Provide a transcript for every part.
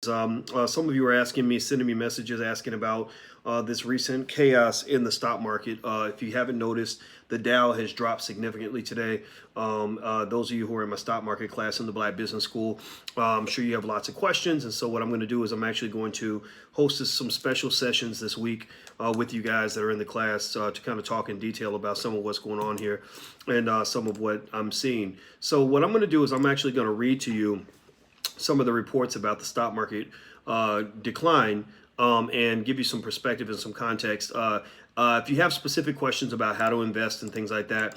Some of you are asking me, sending me messages asking about this recent chaos in the stock market. If you haven't noticed, the Dow has dropped significantly today. Those of you who are in my stock market class in the Black Business School, I'm sure you have lots of questions. And so what I'm going to do is I'm actually going to host some special sessions this week with you guys that are in the class to kind of talk in detail about some of what's going on here and some of what I'm seeing. So what I'm going to do is I'm actually going to read to you some of the reports about the stock market decline and give you some perspective and some context. If you have specific questions about how to invest and things like that,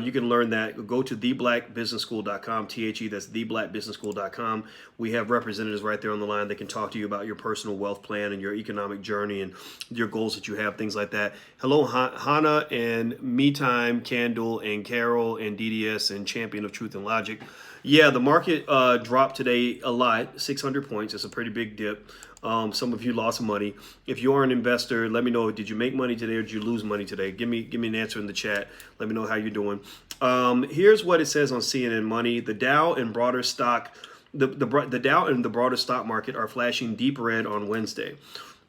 you can learn that. Go to theblackbusinessschool.com, THE, that's theblackbusinessschool.com. We have representatives right there on the line that can talk to you about your personal wealth plan and your economic journey and your goals that you have, things like that. Hello, Hannah and Me Time, Candle and Carol and DDS and Champion of Truth and Logic. Yeah, the market dropped today a lot, 600 points. It's a pretty big dip. Some of you lost money. If you are an investor, let me know, did you make money today or did you lose money today? Give me an answer in the chat. Let me know how you're doing. Here's what it says on CNN Money. The Dow and broader stock, the Dow and the broader stock market are flashing deep red on Wednesday.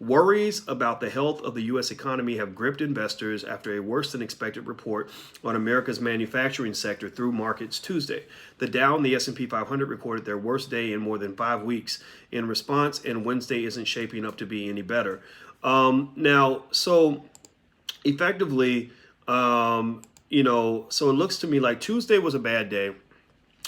Worries about the health of the U.S. economy have gripped investors after a worse than expected report on America's manufacturing sector through markets Tuesday. The Dow and the S&P 500 recorded their worst day in more than 5 weeks in response, and Wednesday isn't shaping up to be any better. So effectively, so it looks to me like Tuesday was a bad day.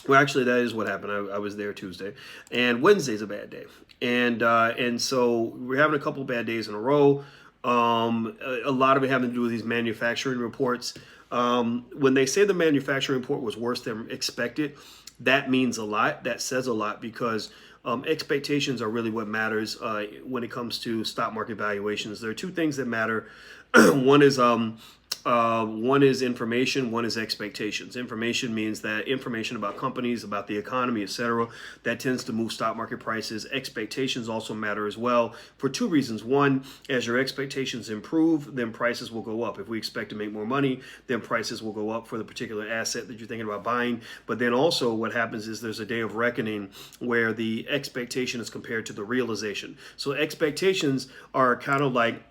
Well, actually, that is what happened. I was there Tuesday, and Wednesday's a bad day, and so we're having a couple of bad days in a row. A lot of it having to do with these manufacturing reports. When they say the manufacturing report was worse than expected, that means a lot. That says a lot because expectations are really what matters when it comes to stock market valuations. There are two things that matter. One is information, one is expectations. Information means that information about companies, about the economy, etc., that tends to move stock market prices. Expectations also matter as well for two reasons. One, as your expectations improve, then prices will go up. If we expect to make more money, then prices will go up for the particular asset that you're thinking about buying. But then also what happens is there's a day of reckoning where the expectation is compared to the realization. So expectations are kind of like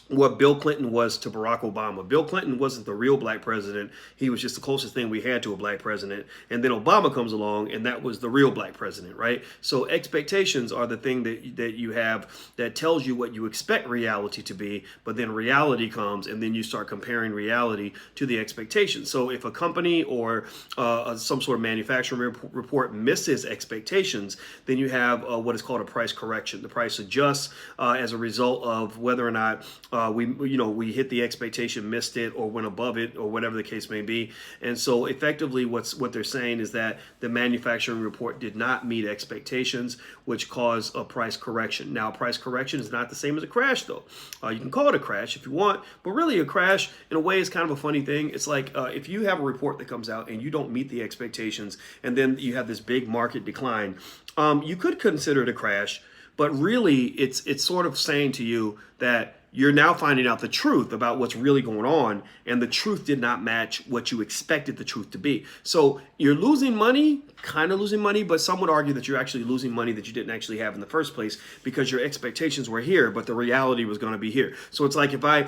what Bill Clinton was to Barack Obama. Bill Clinton wasn't the real black president. He was just the closest thing we had to a black president. And then Obama comes along, and that was the real black president, right? So expectations are the thing that you have that tells you what you expect reality to be, but then reality comes, and then you start comparing reality to the expectations. So if a company or some sort of manufacturing report misses expectations, then you have what is called a price correction. The price adjusts as a result of whether or not we hit the expectation, missed it, or went above it, or whatever the case may be. And so effectively what they're saying is that the manufacturing report did not meet expectations, which caused a price correction. Now, price correction is not the same as a crash, though. You can call it a crash if you want, but really a crash, in a way, is kind of a funny thing. It's like if you have a report that comes out and you don't meet the expectations, and then you have this big market decline, you could consider it a crash, but really it's sort of saying to you that you're now finding out the truth about what's really going on, and the truth did not match what you expected the truth to be. So you're losing money, kind of losing money, but some would argue that you're actually losing money that you didn't actually have in the first place because your expectations were here, but the reality was going to be here. So it's like if I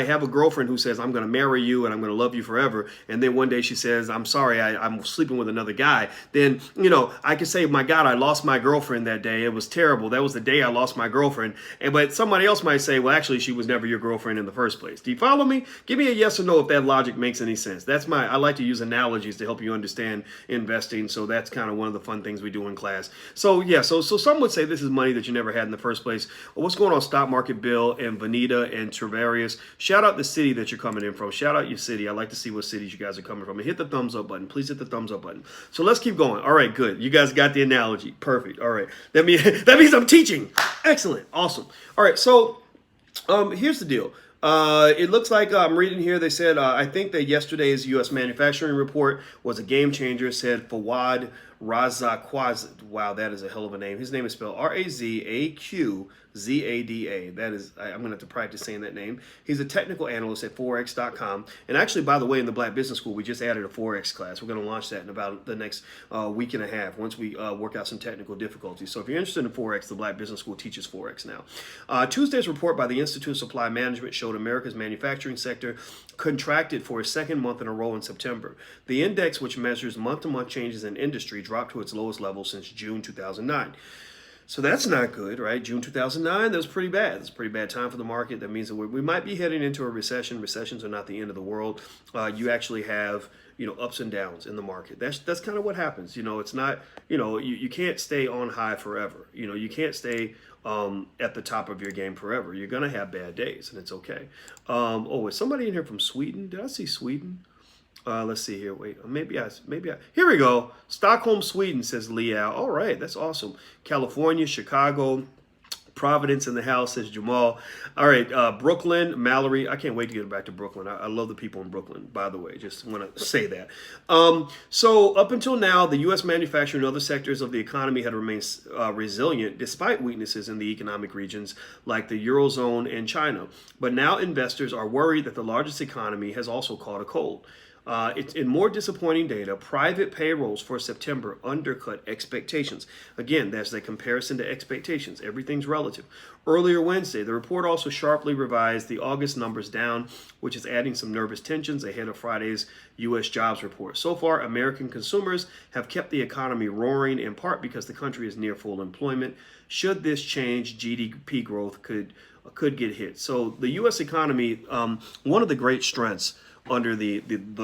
have a girlfriend who says, I'm going to marry you and I'm going to love you forever, and then one day she says, I'm sorry, I'm sleeping with another guy, then, I could say, my God, I lost my girlfriend that day. It was terrible. That was the day I lost my girlfriend. But somebody else might say, well, actually, she was never your girlfriend in the first place. Do you follow me? Give me a yes or no if that logic makes any sense. I like to use analogies to help you understand investing. So that's kind of one of the fun things we do in class. So yeah, so some would say this is money that you never had in the first place. Well, what's going on, Stock Market Bill and Vanita and Travarius? Shout out the city that you're coming in from. Shout out your city. I like to see what cities you guys are coming from. And hit the thumbs up button. Please hit the thumbs up button. So let's keep going. All right, good. You guys got the analogy. Perfect. All right. That means I'm teaching. Excellent. Awesome. All right. So here's the deal. It looks like I'm reading here. They said, I think that yesterday's U.S. manufacturing report was a game changer, said Fawad Razaqzada. Wow, that is a hell of a name. His name is spelled Razaqzada. That is, I'm going to have to practice saying that name. He's a technical analyst at Forex.com. And actually, by the way, in the Black Business School, we just added a Forex class. We're going to launch that in about the next week and a half once we work out some technical difficulties. So if you're interested in Forex, the Black Business School teaches Forex now. Tuesday's report by the Institute of Supply Management showed America's manufacturing sector contracted for a second month in a row in September. The index, which measures month-to-month changes in industry, dropped to its lowest level since June 2009. So that's not good, right? June 2009, that was pretty bad. It's a pretty bad time for the market. That means that we might be heading into a recession. Recessions are not the end of the world. You actually have, ups and downs in the market. That's kind of what happens. It's not, you can't stay on high forever. You can't stay at the top of your game forever. You're going to have bad days, and it's okay. Is somebody in here from Sweden? Did I see Sweden? Let's see here. Wait, maybe I. Here we go. Stockholm, Sweden, says Liao. All right, that's awesome. California, Chicago, Providence in the house, says Jamal. All right, Brooklyn, Mallory. I can't wait to get back to Brooklyn. I love the people in Brooklyn, by the way. Just want to say that. So up until now, the U.S. manufacturing and other sectors of the economy had remained resilient despite weaknesses in the economic regions like the Eurozone and China. But now investors are worried that the largest economy has also caught a cold. It's in more disappointing data, private payrolls for September undercut expectations. Again, that's the comparison to expectations. Everything's relative. Earlier Wednesday, the report also sharply revised the August numbers down, which is adding some nervous tensions ahead of Friday's U.S. jobs report. So far, American consumers have kept the economy roaring, in part because the country is near full employment. Should this change, GDP growth could get hit. So the U.S. economy, one of the great strengths under the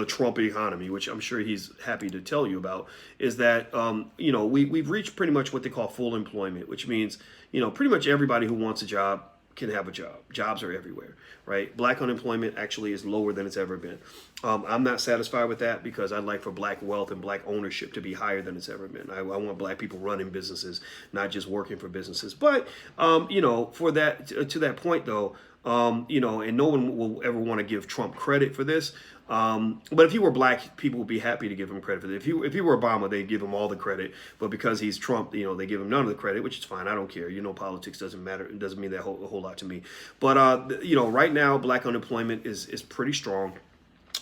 Trump economy, which I'm sure he's happy to tell you about, is that, we've reached pretty much what they call full employment, which means, pretty much everybody who wants a job can have a job. Jobs are everywhere, right? Black unemployment actually is lower than it's ever been. I'm not satisfied with that because I'd like for black wealth and black ownership to be higher than it's ever been. I want black people running businesses, not just working for businesses. But, for that, to that point though, and no one will ever want to give Trump credit for this. But if he were black, people would be happy to give him credit for this. If he were Obama, they'd give him all the credit. But because he's Trump, they give him none of the credit, which is fine. I don't care. Politics doesn't matter. It doesn't mean that a whole lot to me. But, right now, black unemployment is pretty strong.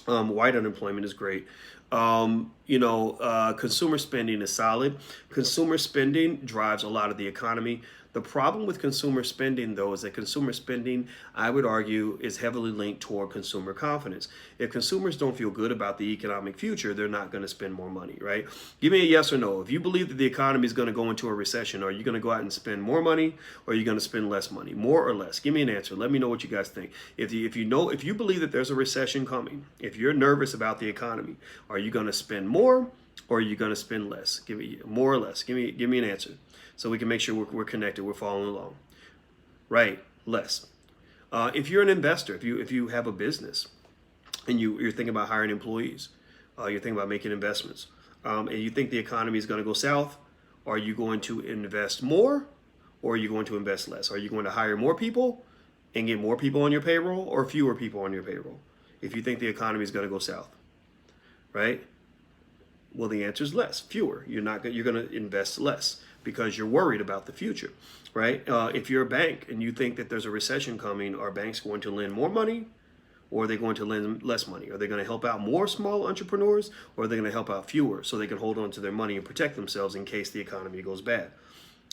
White unemployment is great. Consumer spending is solid. Consumer spending drives a lot of the economy. The problem with consumer spending, though, is that consumer spending, I would argue, is heavily linked toward consumer confidence. If consumers don't feel good about the economic future, they're not going to spend more money, right? Give me a yes or no. If you believe that the economy is going to go into a recession, are you going to go out and spend more money, or are you going to spend less money? More or less? Give me an answer. Let me know what you guys think. If you believe that there's a recession coming, if you're nervous about the economy, are you going to spend more, or are you going to spend less? Give me more or less. Give me an answer, so we can make sure we're connected, we're following along. Right, less. If you're an investor, if you have a business and you're thinking about hiring employees, you're thinking about making investments, and you think the economy is going to go south, are you going to invest more, or are you going to invest less? Are you going to hire more people and get more people on your payroll, or fewer people on your payroll if you think the economy is going to go south, right? Well, the answer is less, fewer. You're going to invest less because you're worried about the future, right? If you're a bank and you think that there's a recession coming, are banks going to lend more money, or are they going to lend less money? Are they going to help out more small entrepreneurs, or are they going to help out fewer so they can hold on to their money and protect themselves in case the economy goes bad?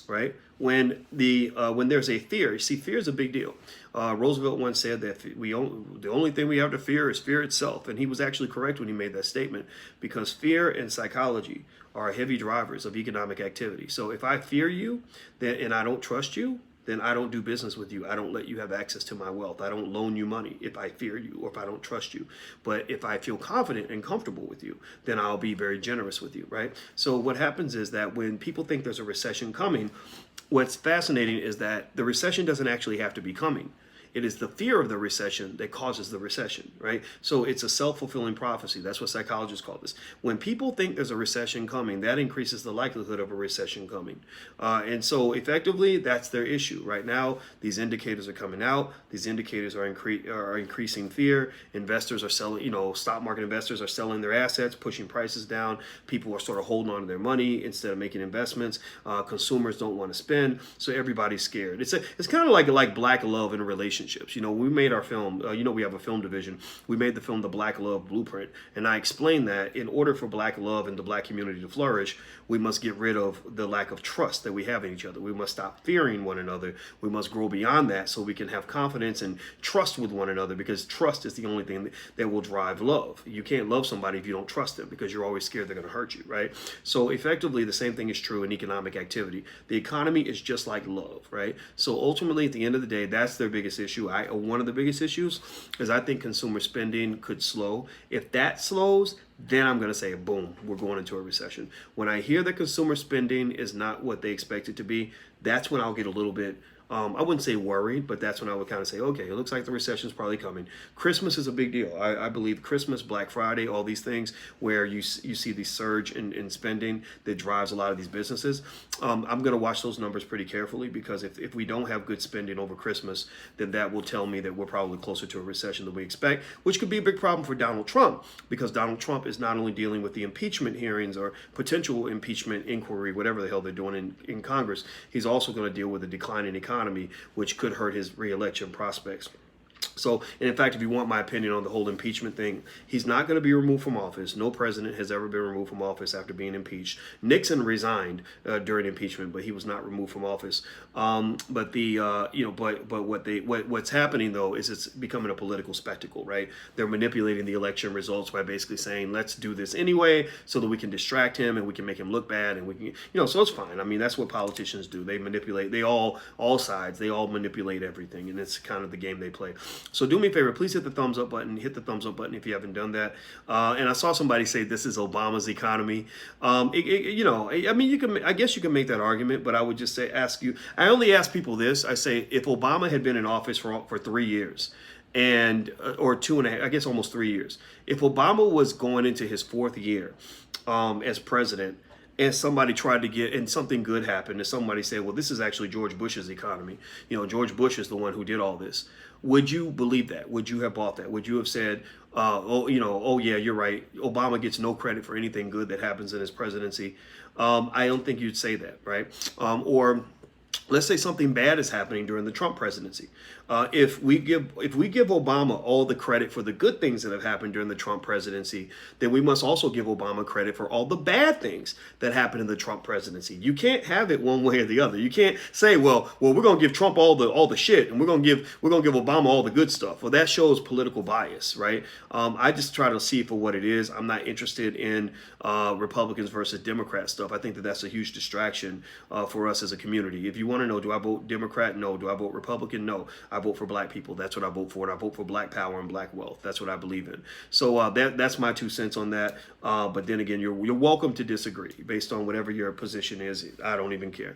Right? When there's a fear, you see, fear is a big deal. Roosevelt once said that the only thing we have to fear is fear itself, and he was actually correct when he made that statement, because fear and psychology are heavy drivers of economic activity. So if I fear you, and I don't trust you, then I don't do business with you. I don't let you have access to my wealth. I don't loan you money if I fear you or if I don't trust you. But if I feel confident and comfortable with you, then I'll be very generous with you, right? So what happens is that when people think there's a recession coming, what's fascinating is that the recession doesn't actually have to be coming. It is the fear of the recession that causes the recession, right? So it's a self-fulfilling prophecy. That's what psychologists call this. When people think there's a recession coming, that increases the likelihood of a recession coming. And so effectively, that's their issue. Right now, these indicators are coming out. These indicators are increasing fear. Investors are selling, stock market investors are selling their assets, pushing prices down. People are sort of holding on to their money instead of making investments. Consumers don't want to spend, so everybody's scared. It's kind of like black love in relationships. We made our film. We have a film division. We made the film The Black Love Blueprint, and I explained that in order for black love and the black community to flourish, we must get rid of the lack of trust that we have in each other. We must stop fearing one another. We must grow beyond that so we can have confidence and trust with one another, because trust is the only thing that will drive love. You can't love somebody if you don't trust them, because you're always scared they're going to hurt you, right? So effectively, the same thing is true in economic activity. The economy is just like love, right? So ultimately, at the end of the day, that's their biggest issue. One of the biggest issues is I think consumer spending could slow. If that slows, then I'm going to say, boom, we're going into a recession. When I hear that consumer spending is not what they expect it to be, that's when I'll get a little bit, I wouldn't say worried, but that's when I would kind of say, okay, it looks like the recession is probably coming. Christmas is a big deal. I believe Christmas, Black Friday, all these things where you see the surge in spending that drives a lot of these businesses. I'm going to watch those numbers pretty carefully, because if we don't have good spending over Christmas, then that will tell me that we're probably closer to a recession than we expect, which could be a big problem for Donald Trump, because Donald Trump is not only dealing with the impeachment hearings or potential impeachment inquiry, whatever the hell they're doing in Congress, he's also going to deal with a declining economy, which could hurt his re-election prospects. So, and in fact, if you want my opinion on the whole impeachment thing, he's not going to be removed from office. No president has ever been removed from office after being impeached. Nixon resigned during impeachment, but he was not removed from office. But what's happening though is it's becoming a political spectacle, right? They're manipulating the election results by basically saying, let's do this anyway, so that we can distract him and we can make him look bad, and we can, so it's fine. I mean, that's what politicians do. They manipulate. All sides. They all manipulate everything, and it's kind of the game they play. So do me a favor, please hit the thumbs up button. Hit the thumbs up button if you haven't done that. And I saw somebody say this is Obama's economy. I mean, I guess you can make that argument, but I would just say, I only ask people this. I say, if Obama had been in office for 3 years, or 2.5, I guess almost 3 years, if Obama was going into his 4th year as president, and somebody tried to and something good happened, and somebody said, well, this is actually George Bush's economy. George Bush is the one who did all this. Would you believe that? Would you have bought that? Would you have said, oh yeah, you're right, Obama gets no credit for anything good that happens in his presidency? I don't think you'd say that, right? Or let's say something bad is happening during the Trump presidency. If we give Obama all the credit for the good things that have happened during the Trump presidency, then we must also give Obama credit for all the bad things that happened in the Trump presidency. You can't have it one way or the other. You can't say, well, we're going to give Trump all the shit, and we're going to give Obama all the good stuff. Well, that shows political bias, right? I just try to see it for what it is. I'm not interested in Republicans versus Democrat stuff. I think that's a huge distraction for us as a community. If you want to know, do I vote Democrat? No. Do I vote Republican? No. I vote for black people. That's what I vote for. And I vote for black power and black wealth. That's what I believe in. So that's my 2 cents on that. But then again, you're welcome to disagree based on whatever your position is. I don't even care.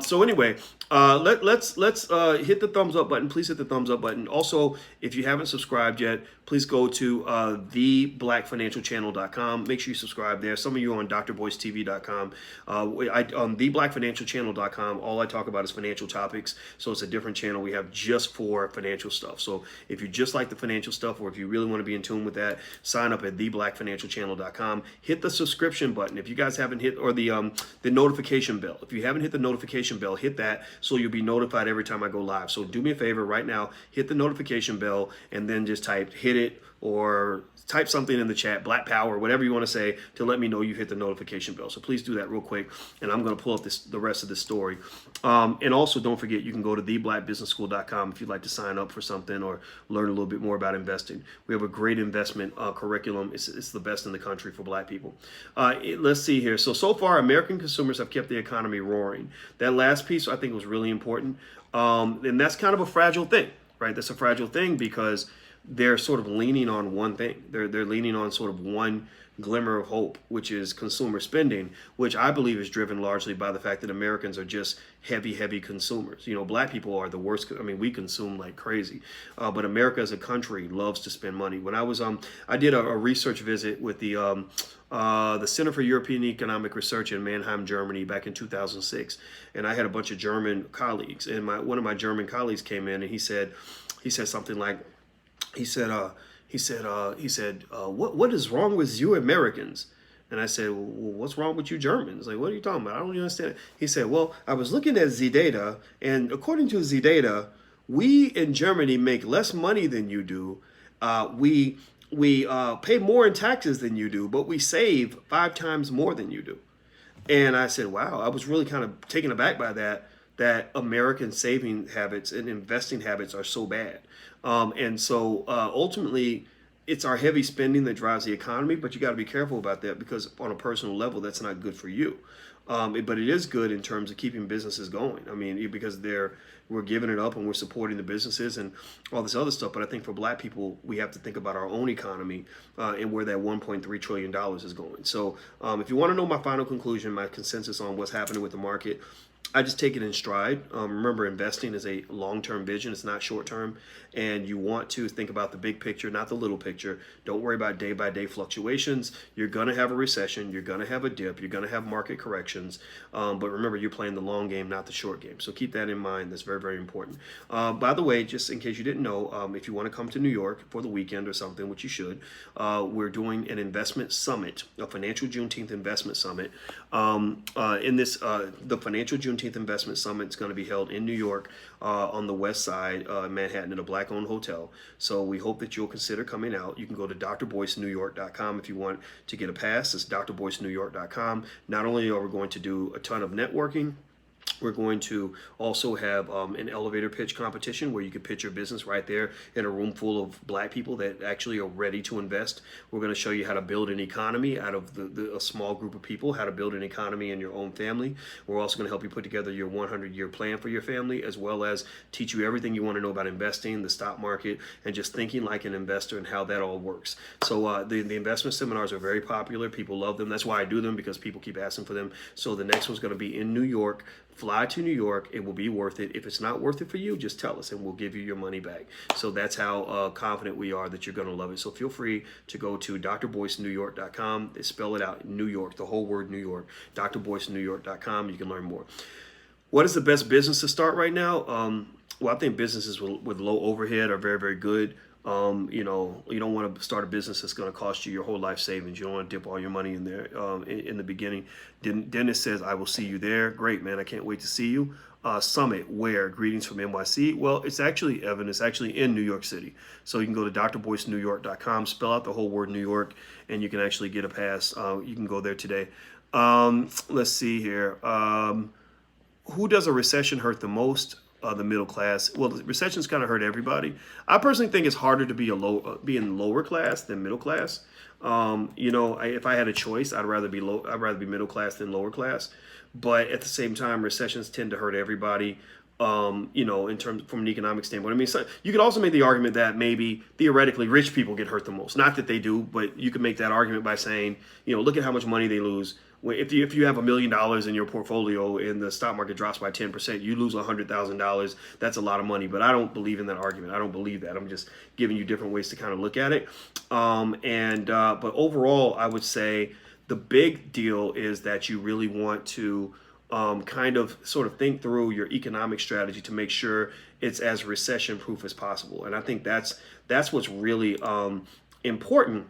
So anyway, let's hit the thumbs up button. Please hit the thumbs up button. Also, if you haven't subscribed yet, please go to theblackfinancialchannel.com. Make sure you subscribe there. Some of you are on drboycetv.com. On theblackfinancialchannel.com, all I talk about is financial topics. So it's a different channel we have just for financial stuff. So if you just like the financial stuff, or if you really want to be in tune with that, sign up at theblackfinancialchannel.com. Hit the subscription button if you guys haven't hit, or the notification bell. If you haven't hit the notification bell, hit that so you'll be notified every time I go live. So do me a favor right now, hit the notification bell, and then just hit it, or type something in the chat, Black Power, whatever you want to say, to let me know you hit the notification bell. So please do that real quick, and I'm going to pull up the rest of this story. And also, don't forget, you can go to theblackbusinessschool.com if you'd like to sign up for something or learn a little bit more about investing. We have a great investment curriculum. It's the best in the country for black people. Let's see here. So far, American consumers have kept the economy roaring. That last piece, I think, was really important. And that's kind of a fragile thing, right? That's a fragile thing, because they're sort of leaning on one thing. They're leaning on sort of one glimmer of hope, which is consumer spending, which I believe is driven largely by the fact that Americans are just heavy consumers. Black people are the worst. I mean, we consume like crazy, but America as a country loves to spend money. When I did a research visit with the Center for European Economic Research in Mannheim, Germany, back in 2006, and I had a bunch of German colleagues, and one of my German colleagues came in, and he said something like, what is wrong with you Americans? And I said, well, what's wrong with you Germans? Like, what are you talking about? I don't really understand. He said, well, I was looking at the data, and according to the data, we in Germany make less money than you do. We pay more in taxes than you do, but we save 5 times more than you do. And I said, wow, I was really kind of taken aback by that American saving habits and investing habits are so bad. And so ultimately, it's our heavy spending that drives the economy, but you got to be careful about that because on a personal level, that's not good for you. But it is good in terms of keeping businesses going. I mean, because we're giving it up and we're supporting the businesses and all this other stuff. But I think for Black people, we have to think about our own economy and where that $1.3 trillion is going. So if you want to know my final conclusion, my consensus on what's happening with the market, I just take it in stride. Remember, investing is a long-term vision. It's not short-term. And you want to think about the big picture, not the little picture. Don't worry about day-by-day fluctuations. You're going to have a recession. You're going to have a dip. You're going to have market corrections. But remember, you're playing the long game, not the short game. So keep that in mind. That's very, very important. By the way, just in case you didn't know, if you want to come to New York for the weekend or something, which you should, we're doing an investment summit, a financial Juneteenth investment summit. The financial Juneteenth Investment Summit is going to be held in New York on the west side, Manhattan, in a Black-owned hotel. So we hope that you'll consider coming out. You can go to drboycenewyork.com if you want to get a pass. It's drboycenewyork.com. Not only are we going to do a ton of networking, we're going to also have an elevator pitch competition where you can pitch your business right there in a room full of Black people that actually are ready to invest. We're going to show you how to build an economy out of a small group of people, how to build an economy in your own family. We're also going to help you put together your 100-year plan for your family, as well as teach you everything you want to know about investing, the stock market, and just thinking like an investor and how that all works. So the investment seminars are very popular. People love them. That's why I do them, because people keep asking for them. So the next one's going to be in New York. Fly to New York. It will be worth it. If it's not worth it for you, just tell us and we'll give you your money back. So that's how confident we are that you're going to love it. So feel free to go to drboycenewyork.com. Spell it out, New York, the whole word New York, drboycenewyork.com. You can learn more. What is the best business to start right now? Well, I think businesses with low overhead are very, very good. You don't want to start a business that's going to cost you your whole life savings. You don't want to dip all your money in there in the beginning. Dennis says, I will see you there. Great, man. I can't wait to see you. Summit, where? Greetings from NYC. Well, it's actually, Evan, it's actually in New York City. So you can go to drboycenewyork.com, spell out the whole word New York, and you can actually get a pass. You can go there today. Let's see here. Who does a recession hurt the most? The middle class. Well, the recession's kind of hurt everybody. I personally think it's harder to be in lower class than middle class. If I had a choice, I'd rather be middle class than lower class. But at the same time, recessions tend to hurt everybody. In terms from an economic standpoint. I mean, so you could also make the argument that maybe theoretically rich people get hurt the most. Not that they do, but you could make that argument by saying, look at how much money they lose. If you have $1 million in your portfolio and the stock market drops by 10%, you lose $100,000. That's a lot of money. But I don't believe in that argument. I don't believe that. I'm just giving you different ways to kind of look at it. But overall, I would say the big deal is that you really want to kind of sort of think through your economic strategy to make sure it's as recession proof as possible. And I think that's what's really important,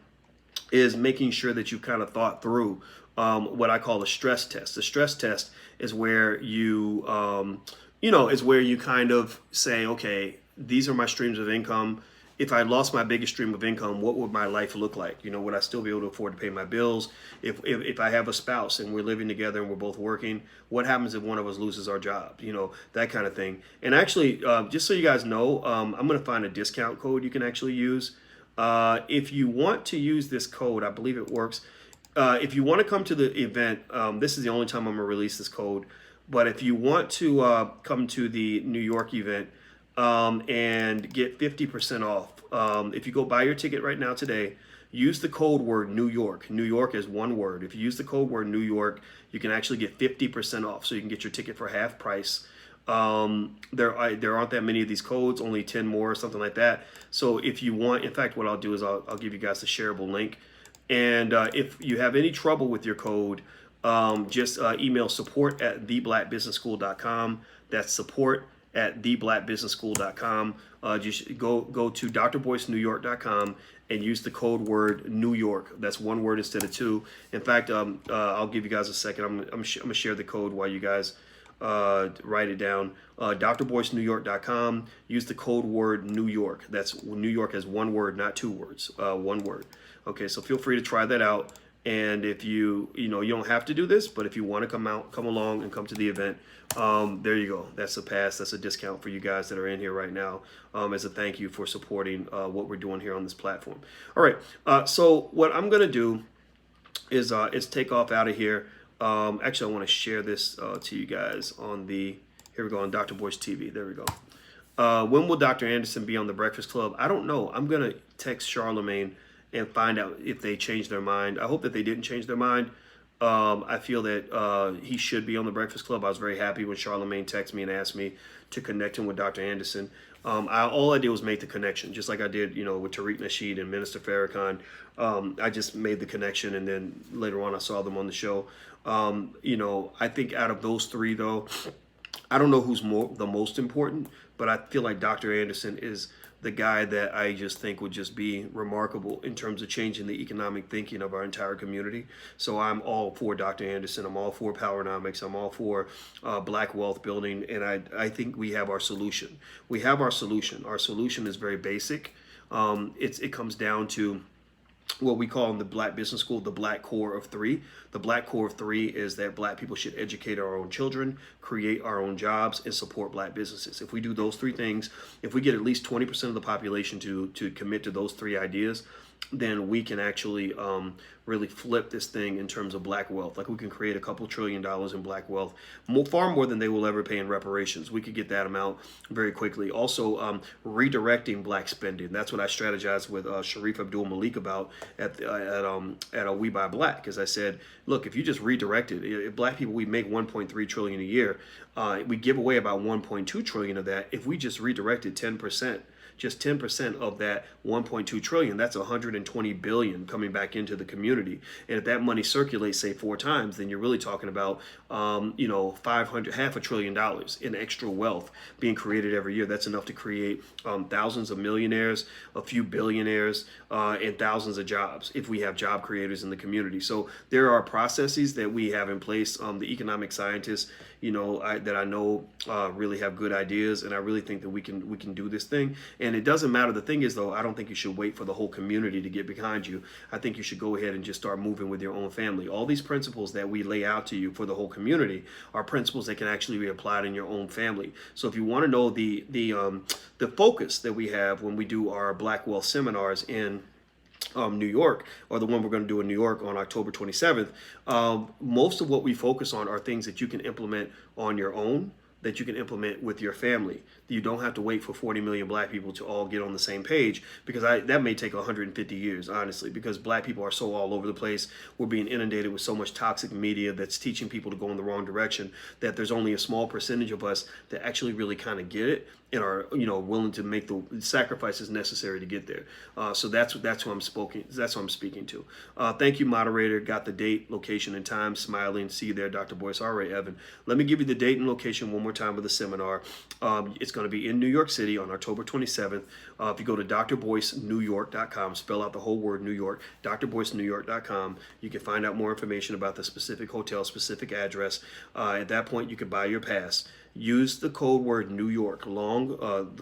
is making sure that you kind of thought through what I call a stress test. The stress test is where you kind of say, okay, these are my streams of income. If I lost my biggest stream of income, what would my life look like? Would I still be able to afford to pay my bills? If I have a spouse and we're living together and we're both working, what happens if one of us loses our job? That kind of thing. And actually, just so you guys know, I'm going to find a discount code you can actually use. If you want to use this code, I believe it works. If you want to come to the event, this is the only time I'm going to release this code. But if you want to come to the New York event, and get 50% off. If you go buy your ticket right now today, use the code word New York. New York is one word. If you use the code word New York, you can actually get 50% off. So you can get your ticket for half price. There aren't that many of these codes, only 10 more or something like that. So if you want, in fact, what I'll do is I'll give you guys the shareable link. And if you have any trouble with your code, just email support@theblackbusinessschool.com. That's support@theblackbusinessschool.com. Just go to drboycenewyork.com and use the code word New York. That's one word instead of two. In fact, I'll give you guys a second. I'm gonna share the code while you guys write it down. drboycenewyork.com. Use the code word New York. That's New York as one word, not two words. One word. Okay, so feel free to try that out. And if you don't have to do this, but if you want to come along and come to the event, there you go. That's a pass. That's a discount for you guys that are in here right now, as a thank you for supporting what we're doing here on this platform. All right. So what I'm gonna do is take off out of here. Actually, I want to share this to you guys on here we go, on Dr. Boyce TV. There we go. When will Dr. Anderson be on the Breakfast Club? I don't know. I'm gonna text Charlemagne and find out if they changed their mind. I hope that they didn't change their mind. I feel that he should be on the Breakfast Club. I was very happy when Charlemagne texted me and asked me to connect him with Dr. Anderson. All I did was make the connection, just like I did, with Tariq Nasheed and Minister Farrakhan. I just made the connection, and then later on I saw them on the show. I think out of those three, though, I don't know who's the most important, but I feel like Dr. Anderson is the guy that I just think would just be remarkable in terms of changing the economic thinking of our entire community. So I'm all for Dr. Anderson. I'm all for Powernomics. I'm all for Black wealth building. And I think we have our solution. We have our solution. Our solution is very basic. It comes down to what we call in the Black Business School the Black Core of Three. The Black Core of Three is that Black people should educate our own children, create our own jobs, and support Black businesses. If we do those three things, if we get at least 20% of the population to commit to those three ideas, then we can actually really flip this thing in terms of Black wealth. Like, we can create a couple $1 trillion in Black wealth, far more than they will ever pay in reparations. We could get that amount very quickly. Also, redirecting Black spending. That's what I strategized with Sharif Abdul Malik about at We Buy Black. As I said, look, if you just redirect it, if Black people, we make 1.3 trillion a year, we give away about 1.2 trillion of that. If we just redirected 10%. Just 10% of that 1.2 trillion, that's 120 billion coming back into the community. And if that money circulates, say 4 times, then you're really talking about, $500, $500 billion in extra wealth being created every year. That's enough to create thousands of millionaires, a few billionaires, and thousands of jobs if we have job creators in the community. So there are processes that we have in place. The economic scientists, that I know really have good ideas, and I really think that we can do this thing. And it doesn't matter. The thing is, though, I don't think you should wait for the whole community to get behind you. I think you should go ahead and just start moving with your own family. All these principles that we lay out to you for the whole community are principles that can actually be applied in your own family. So if you want to know the focus that we have when we do our Black Wealth seminars in New York, or the one we're going to do in New York on October 27th, most of what we focus on are things that you can implement on your own, that you can implement with your family. You don't have to wait for 40 million Black people to all get on the same page, because that may take 150 years, honestly, because Black people are so all over the place. We're being inundated with so much toxic media that's teaching people to go in the wrong direction, that there's only a small percentage of us that actually really kind of get it and are willing to make the sacrifices necessary to get there. So that's who I'm speaking. That's who I'm speaking to. Thank you, moderator. Got the date, location, and time. Smiling. See you there, Dr. Boyce. All right, Evan. Let me give you the date and location one more time of the seminar. It's going to be in New York City on October 27th. If you go to drboycenewyork.com, spell out the whole word New York, drboycenewyork.com, you can find out more information about the specific hotel, specific address. At that point, you can buy your pass. Use the code word New York,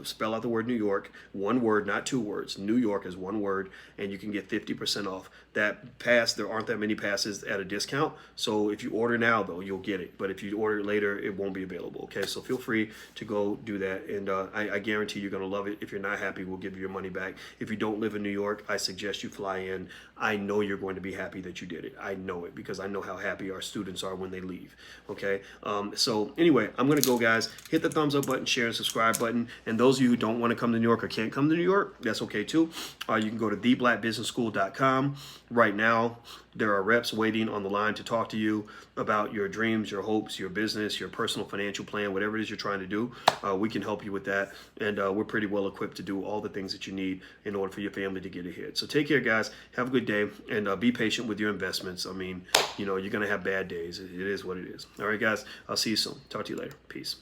spell out the word New York, one word, not two words. New York is one word, and you can get 50% off. That pass, there aren't that many passes at a discount. So if you order now, though, you'll get it. But if you order it later, it won't be available. Okay, so feel free to go do that. And I guarantee you're going to love it. If you're not happy, we'll give you your money back. If you don't live in New York, I suggest you fly in. I know you're going to be happy that you did it. I know it, because I know how happy our students are when they leave. Okay, so anyway, I'm going to go, guys, hit the thumbs up button, share, and subscribe button. And those of you who don't want to come to New York or can't come to New York, that's okay too. You can go to theblackbusinessschool.com. Right now, there are reps waiting on the line to talk to you about your dreams, your hopes, your business, your personal financial plan, whatever it is you're trying to do. We can help you with that. And we're pretty well equipped to do all the things that you need in order for your family to get ahead. So take care, guys. Have a good day, and be patient with your investments. I mean, you're going to have bad days. It is what it is. All right, guys. I'll see you soon. Talk to you later. Peace.